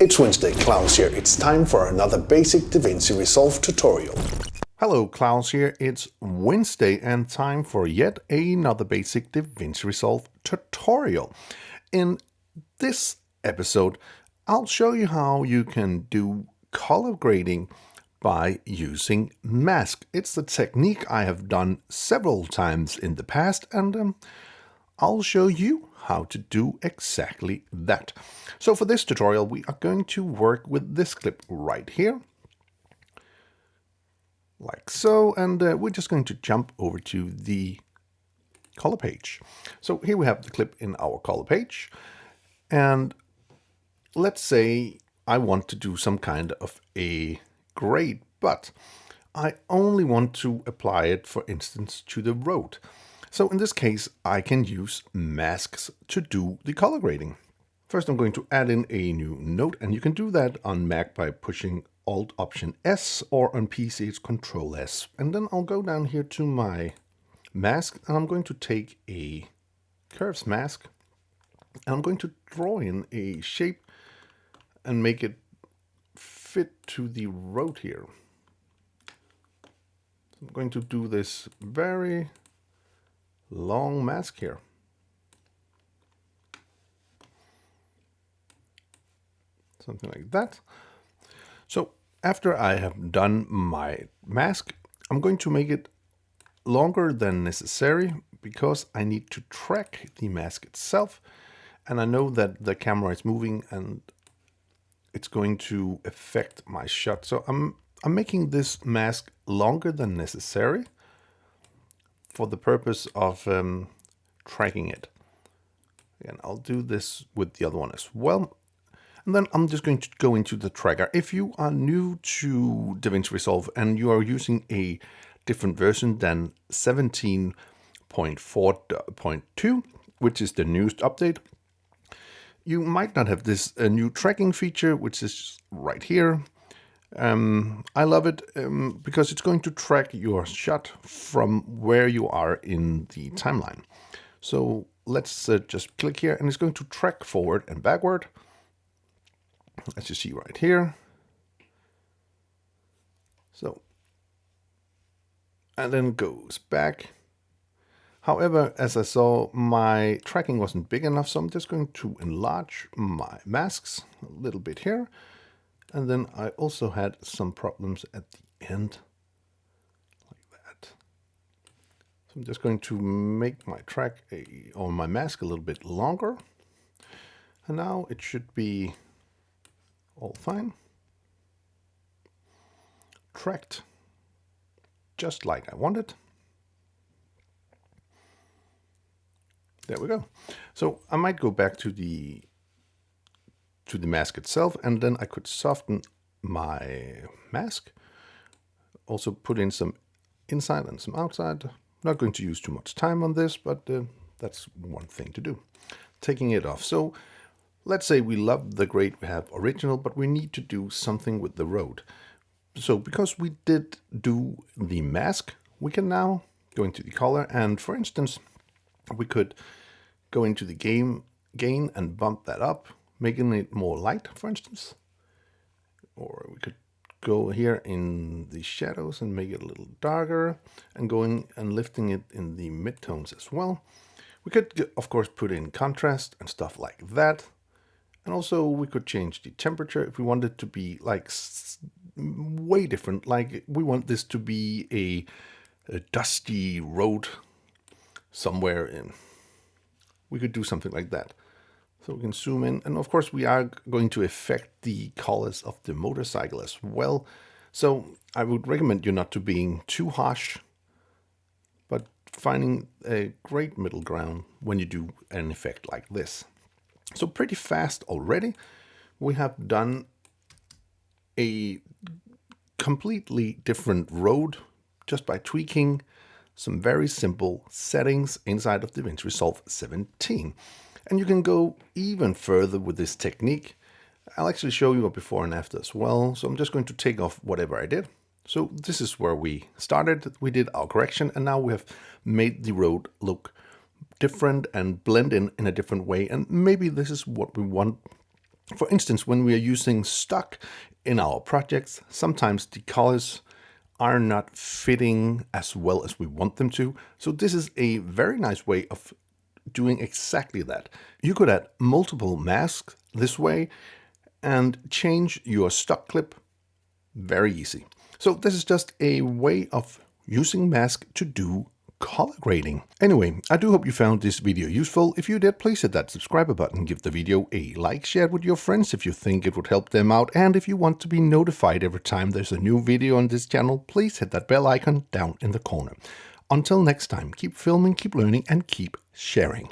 It's Wednesday, Klaus here. It's time for another basic Davinci Resolve tutorial. Hello, Klaus here. It's Wednesday and time for yet another basic Davinci Resolve tutorial. In this episode, I'll show you how you can do color grading by using mask. It's the technique I have done several times in the past, and I'll show you how to do exactly that. So for this tutorial, we are going to work with this clip right here, like so, and we're just going to jump over to the color page. So here we have the clip in our color page, and let's say I want to do some kind of a grade, but I only want to apply it, for instance, to the road. So in this case, I can use masks to do the color grading. First, I'm going to add in a new node, and you can do that on Mac by pushing Alt Option S, or on PC it's Control S. And then I'll go down here to my mask, and I'm going to take a curves mask, and I'm going to draw in a shape and make it fit to the road here. So I'm going to do this very long mask here. Something like that. So after I have done my mask, I'm going to make it longer than necessary because I need to track the mask itself. And I know that the camera is moving and it's going to affect my shot. So I'm making this mask longer than necessary for the purpose of tracking it. And I'll do this with the other one as well. And then I'm just going to go into the tracker. If you are new to Davinci Resolve and you are using a different version than 17.4.2, which is the newest update, you might not have this new tracking feature, which is right here. I love it because it's going to track your shot from where you are in the timeline. So let's just click here, and it's going to track forward and backward, as you see right here. So, and then it goes back. However, as I saw, my tracking wasn't big enough, so I'm just going to enlarge my masks a little bit here. And then I also had some problems at the end, like that. So I'm just going to make my or my mask a little bit longer. And now it should be all fine. Tracked just like I wanted. There we go. So I might go back to the mask itself, and then I could soften my mask. Also put in some inside and some outside. Not going to use too much time on this, but that's one thing to do. Taking it off. So let's say we love the grade we have original, but we need to do something with the road. So because we did do the mask, we can now go into the color, and for instance, we could go into the gain and bump that up, making it more light, for instance. Or we could go here in the shadows and make it a little darker, and going and lifting it in the midtones as well. We could, of course, put in contrast and stuff like that. And also we could change the temperature if we want it to be like way different. Like we want this to be a dusty road somewhere in. We could do something like that. So we can zoom in. And of course we are going to affect the colors of the motorcycle as well. So I would recommend you not to being too harsh, but finding a great middle ground when you do an effect like this. So pretty fast already. We have done a completely different road just by tweaking some very simple settings inside of Davinci Resolve 17. And you can go even further with this technique. I'll actually show you a before and after as well. So I'm just going to take off whatever I did. So this is where we started. We did our correction, and now we have made the road look different and blend in a different way. And maybe this is what we want For instance, when we are using stock in our projects, sometimes the colors are not fitting as well as we want them to. So this is a very nice way of doing exactly that. You could add multiple masks this way and change your stock clip very easy. So this is just a way of using mask to do color grading. Anyway, I do hope you found this video useful. If you did, please hit that subscribe button, give the video a like, share it with your friends if you think it would help them out, and if you want to be notified every time there's a new video on this channel, please hit that bell icon down in the corner. Until next time, keep filming, keep learning, and keep sharing.